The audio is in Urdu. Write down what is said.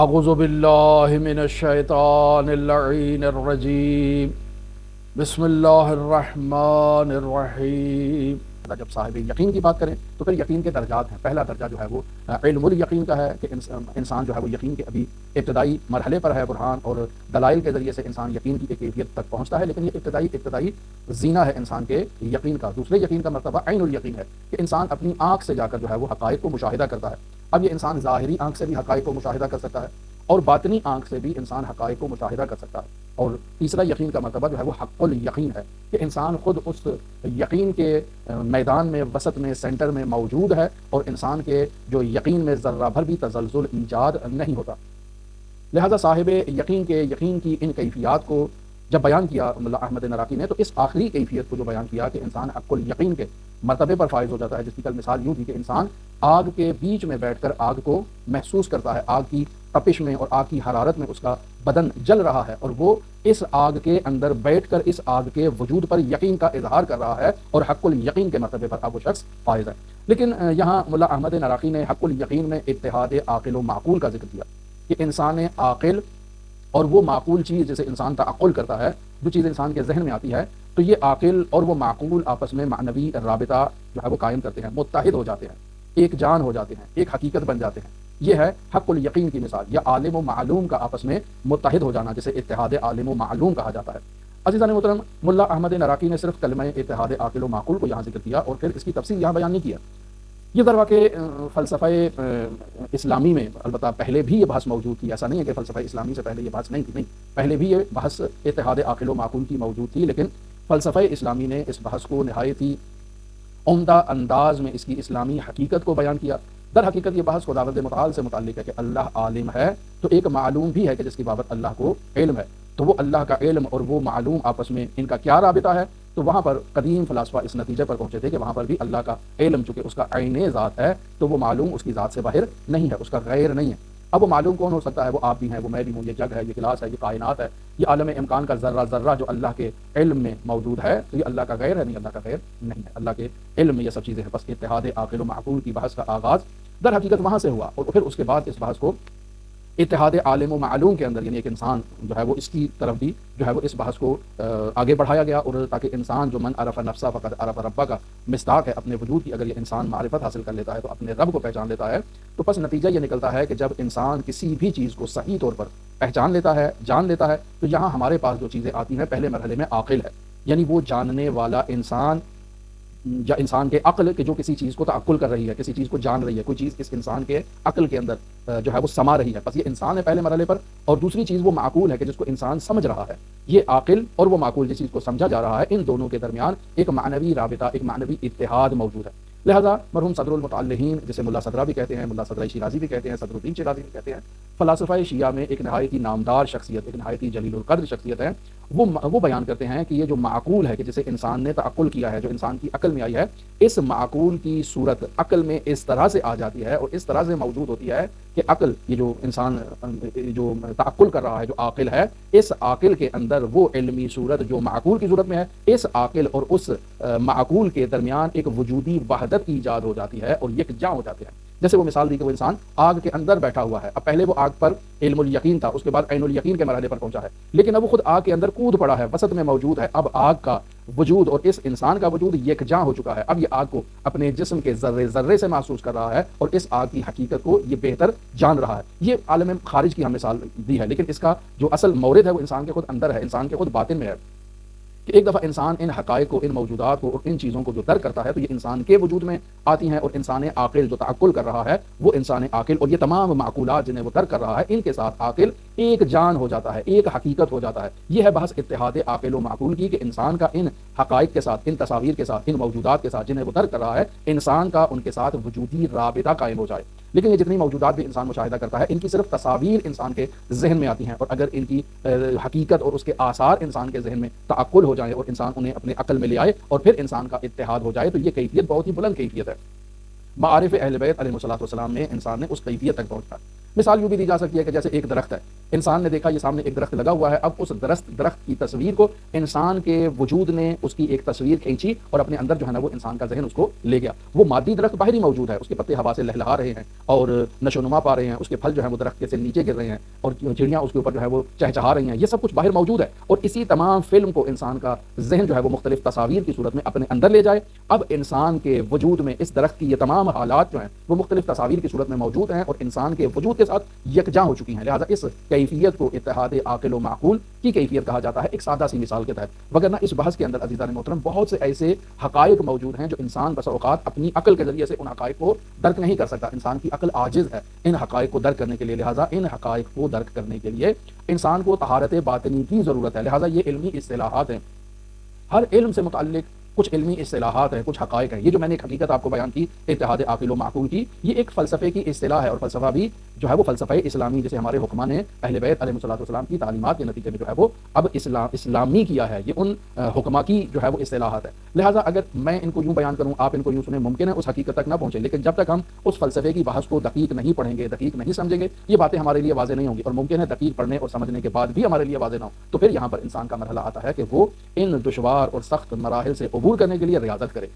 اعوذ باللہ من الشیطان اللعین الرجیم بسم اللہ الرحمن الرحیم۔ جب صاحب یقین کی بات کریں تو پھر یقین کے درجات ہیں۔ پہلا درجہ جو ہے وہ علم الیقین کا ہے کہ انسان جو ہے وہ یقین کے ابھی ابتدائی مرحلے پر ہے، برہان اور دلائل کے ذریعے سے انسان یقین کی ایک کیفیت تک پہنچتا ہے، لیکن یہ ابتدائی زینہ ہے انسان کے یقین کا۔ دوسرے یقین کا مرتبہ عین الیقین ہے کہ انسان اپنی آنکھ سے جا کر جو ہے وہ حقائق کو مشاہدہ کرتا ہے۔ اب یہ انسان ظاہری آنکھ سے بھی حقائق کو مشاہدہ کر سکتا ہے اور باطنی آنکھ سے بھی انسان حقائق کو مشاہدہ کر سکتا ہے۔ اور تیسرا یقین کا مرتبہ جو ہے وہ حق الیقین ہے کہ انسان خود اس یقین کے میدان میں، وسط میں، سینٹر میں موجود ہے اور انسان کے جو یقین میں ذرہ بھر بھی تزلزل ایجاد نہیں ہوتا۔ لہذا صاحب یقین کے یقین کی ان کیفیات کو جب بیان کیا ملا احمد نراقی نے، تو اس آخری کیفیت کو جو بیان کیا کہ انسان حق الیقین کے مرتبے پر فائز ہو جاتا ہے، جس کی کل مثال یوں تھی کہ انسان آگ کے بیچ میں بیٹھ کر آگ کو محسوس کرتا ہے، آگ کی تپش میں اور آگ کی حرارت میں اس کا بدن جل رہا ہے، اور وہ اس آگ کے اندر بیٹھ کر اس آگ کے وجود پر یقین کا اظہار کر رہا ہے اور حق الیقین کے مرتبے پر اب وہ شخص فائز ہے۔ لیکن یہاں ملا احمد نراقی نے حق الیقین میں اتحاد عاقل و معقول کا ذکر کیا کہ انسان عاقل اور وہ معقول چیز جسے انسان تعقل کرتا ہے، جو چیز انسان کے ذہن میں آتی ہے، تو یہ عاقل اور وہ معقول آپس میں معنوی رابطہ جو ہے وہ قائم کرتے ہیں، متحد ہو جاتے ہیں، ایک جان ہو جاتے ہیں، ایک حقیقت بن جاتے ہیں۔ یہ ہے حق الیقین کی مثال، یا عالم و معلوم کا آپس میں متحد ہو جانا، جسے اتحاد عالم و معلوم کہا جاتا ہے۔ عزیزان محترم، ملا احمد نراقی نے صرف کلمہ اتحاد عاقل و معقول کو یہاں ذکر کیا اور پھر اس کی تفصیل یہاں بیان نہیں کیا۔ یہ در واقع فلسفہ اسلامی میں البتہ پہلے بھی یہ بحث موجود تھی، ایسا نہیں ہے کہ فلسفہ اسلامی سے پہلے یہ بحث نہیں تھی، نہیں، پہلے بھی یہ بحث اتحاد عاقل و معقول کی موجود تھی، لیکن فلسفہ اسلامی نے اس بحث کو نہایت ہی عمدہ انداز میں اس کی اسلامی حقیقت کو بیان کیا۔ در حقیقت یہ بحث خداوند متعال سے متعلق ہے کہ اللہ عالم ہے، تو ایک معلوم بھی ہے کہ جس کی بابت اللہ کو علم ہے، تو وہ اللہ کا علم اور وہ معلوم آپس میں ان کا کیا رابطہ ہے؟ تو وہاں پر قدیم فلاسفہ اس نتیجے پر پہنچے تھے کہ وہاں پر بھی اللہ کا علم چونکہ اس کا عین ذات ہے، تو وہ معلوم اس کی ذات سے باہر نہیں ہے، اس کا غیر نہیں ہے۔ اب وہ معلوم کون ہو سکتا ہے؟ وہ آپ بھی ہیں، وہ میں بھی ہوں، یہ جگ ہے، یہ کلاس ہے، یہ کائنات ہے، یہ عالم امکان کا ذرہ ذرہ جو اللہ کے علم میں موجود ہے، تو یہ اللہ کا غیر ہے؟ نہیں، اللہ کا غیر نہیں ہے، اللہ کے علم میں یہ سب چیزیں ہیں۔ بس اتحاد عاقل و معقول کی بحث کا آغاز در حقیقت وہاں سے ہوا، اور پھر اس کے بعد اس بحث کو اتحاد عالم و معلوم کے اندر، یعنی ایک انسان جو ہے وہ اس کی طرف بھی جو ہے وہ اس بحث کو آگے بڑھایا گیا، اور تاکہ انسان جو من عرف نفسہ فقد عرف ربہ کا مصداق ہے اپنے وجود کی، اگر یہ انسان معرفت حاصل کر لیتا ہے تو اپنے رب کو پہچان لیتا ہے، تو پس نتیجہ یہ نکلتا ہے کہ جب انسان کسی بھی چیز کو صحیح طور پر پہچان لیتا ہے، جان لیتا ہے، تو یہاں ہمارے پاس جو چیزیں آتی ہیں پہلے مرحلے میں عاقل ہے، یعنی وہ جاننے والا انسان یا انسان کے عقل کہ جو کسی چیز کو تعقل کر رہی ہے، کسی چیز کو جان رہی ہے، کوئی چیز اس انسان کے عقل کے اندر جو ہے وہ سما رہی ہے، بس یہ انسان ہے پہلے مرحلے پر۔ اور دوسری چیز وہ معقول ہے کہ جس کو انسان سمجھ رہا ہے۔ یہ عاقل اور وہ معقول جس چیز کو سمجھا جا رہا ہے، ان دونوں کے درمیان ایک معنوی رابطہ، ایک معنوی اتحاد موجود ہے۔ لہذا مرحوم صدر المتعلقین، جسے ملا صدرہ بھی کہتے ہیں، ملا صدرہ شیرازی بھی کہتے ہیں، صدر الدین شیرازی بھی کہتے ہیں، فلاسفہ شیعہ میں ایک نہایت ہی نامدار شخصیت، ایک نہایت ہی جلیل القدر شخصیت ہے، وہ بیان کرتے ہیں کہ یہ جو معقول ہے کہ جسے انسان نے تعقل کیا ہے، جو انسان کی عقل میں آئی ہے، اس معقول کی صورت عقل میں اس طرح سے آ جاتی ہے اور اس طرح سے موجود ہوتی ہے کہ عقل، یہ جو انسان جو تعقل کر رہا ہے، جو عاقل ہے، اس عاقل کے اندر وہ علمی صورت جو معقول کی صورت میں ہے، اس عاقل اور اس معقول کے درمیان ایک وجودی وحدت ایجاد ہو جاتی ہے اور یکجا ہو جاتے ہیں۔ جیسے وہ مثال دی کہ وہ انسان آگ کے اندر بیٹھا ہوا ہے، اب پہلے وہ آگ پر علم الیقین تھا، اس کے بعد عین الیقین کے مرحلے پر پہنچا ہے، لیکن اب وہ خود آگ کے اندر کود پڑا ہے، وسط میں موجود ہے، اب آگ کا وجود اور اس انسان کا وجود یکجا ہو چکا ہے۔ اب یہ آگ کو اپنے جسم کے ذرے ذرے سے محسوس کر رہا ہے اور اس آگ کی حقیقت کو یہ بہتر جان رہا ہے۔ یہ عالم خارج کی ہم مثال دی ہے، لیکن اس کا جو اصل مورد ہے وہ انسان کے خود اندر ہے، انسان کے خود باطن میں ہے کہ ایک دفعہ انسان ان حقائق کو، ان موجودات کو اور ان چیزوں کو جو درک کرتا ہے تو یہ انسان کے وجود میں آتی ہیں، اور انسان عاقل جو تعقل کر رہا ہے وہ انسان عاقل اور یہ تمام معقولات جنہیں وہ درک کر رہا ہے، ان کے ساتھ عاقل ایک جان ہو جاتا ہے، ایک حقیقت ہو جاتا ہے۔ یہ ہے بحث اتحاد عاقل و معقول کی کہ انسان کا ان حقائق کے ساتھ، ان تصاویر کے ساتھ، ان موجودات کے ساتھ جنہیں وہ درک کر رہا ہے، انسان کا ان کے ساتھ وجودی رابطہ قائم ہو جائے۔ لیکن یہ جتنی موجودات بھی انسان مشاہدہ کرتا ہے، ان کی صرف تصاویر انسان کے ذہن میں آتی ہیں، اور اگر ان کی حقیقت اور اس کے آثار انسان کے ذہن میں تعقل ہو جائیں اور انسان انہیں اپنے عقل میں لے آئے اور پھر انسان کا اتحاد ہو جائے، تو یہ کیفیت بہت ہی بلند کیفیت ہے۔ معارف اہل بیت علیہ الصلوۃ والسلام میں انسان نے اس کیفیت تک پہنچا۔ مثال یوں بھی دی جا سکتی ہے کہ جیسے ایک درخت ہے، انسان نے دیکھا یہ سامنے ایک درخت لگا ہوا ہے، اب اس درخت کی تصویر کو انسان کے وجود نے اس کی ایک تصویر کھینچی اور اپنے اندر جو ہے نا وہ انسان کا ذہن اس کو لے گیا۔ وہ مادی درخت باہر ہی موجود ہے، اس کے پتے ہوا سے لہلہا رہے ہیں اور نشو و نما پا رہے ہیں، اس کے پھل جو ہے وہ درخت کے سے نیچے گر رہے ہیں اور چڑیاں اس کے اوپر جو ہے وہ چہچہا رہی ہیں، یہ سب کچھ باہر موجود ہے۔ اور اسی تمام فلم کو انسان کا ذہن جو ہے وہ مختلف تصاویر کی صورت میں اپنے اندر لے جائے، اب انسان کے وجود میں اس درخت کی یہ تمام حالات جو ہیں وہ مختلف تصاویر کی صورت میں موجود ہیں اور انسان کے وجود کے ساتھ یکجا ہو چکی ہیں۔ لہٰذا اس کیفیت کو اتحاد عاقل و معقول کی کیفیت کہا جاتا ہے، ایک سادہ سی مثال کے تحت، وگرنہ اس بحث کے اندر عزیزان محترم بہت سے ایسے حقائق موجود ہیں جو انسان بسا اوقات اپنی عقل کے ذریعے سے ان حقائق کو درک نہیں کر سکتا، انسان کی عقل عاجز ہے ان حقائق کو درک کرنے کے لیے۔ لہٰذا ان حقائق کو درک کرنے کے لیے انسان کو طہارت باطنی کی ضرورت ہے۔ لہٰذا یہ علمی اصطلاحات ہیں، ہر علم سے متعلق کچھ علمی اصطلاحات ہیں، کچھ حقائق ہیں۔ یہ جو میں نے ایک حقیقت آپ کو بیان کی اتحاد عاقل و معقول کی، یہ ایک فلسفے کی اصطلاح ہے، اور فلسفہ بھی جو ہے وہ فلسفہ اسلامی جسے ہمارے حکماء نے اہل بیت علیہ الصلوۃ والسلام کی تعلیمات کے نتیجے میں جو ہے وہ اب اسلامی کیا ہے، یہ ان حکماء کی جو ہے وہ اصطلاحات ہے۔ لہٰذا اگر میں ان کو یوں بیان کروں، آپ ان کو یوں سنیں، ممکن ہے اس حقیقت تک نہ پہنچے، لیکن جب تک ہم اس فلسفے کی بحث کو دقیق نہیں پڑھیں گے، دقیق نہیں سمجھیں گے، یہ باتیں ہمارے لیے واضح نہیں ہوں گی، اور ممکن ہے دقیق پڑھنے اور سمجھنے کے بعد بھی ہمارے لیے واضح نہ ہو۔ تو پھر یہاں پر انسان کا مرحلہ آتا ہے کہ وہ ان دشوار اور سخت مراحل سے عبور کرنے کے لیے ریاضت کرے۔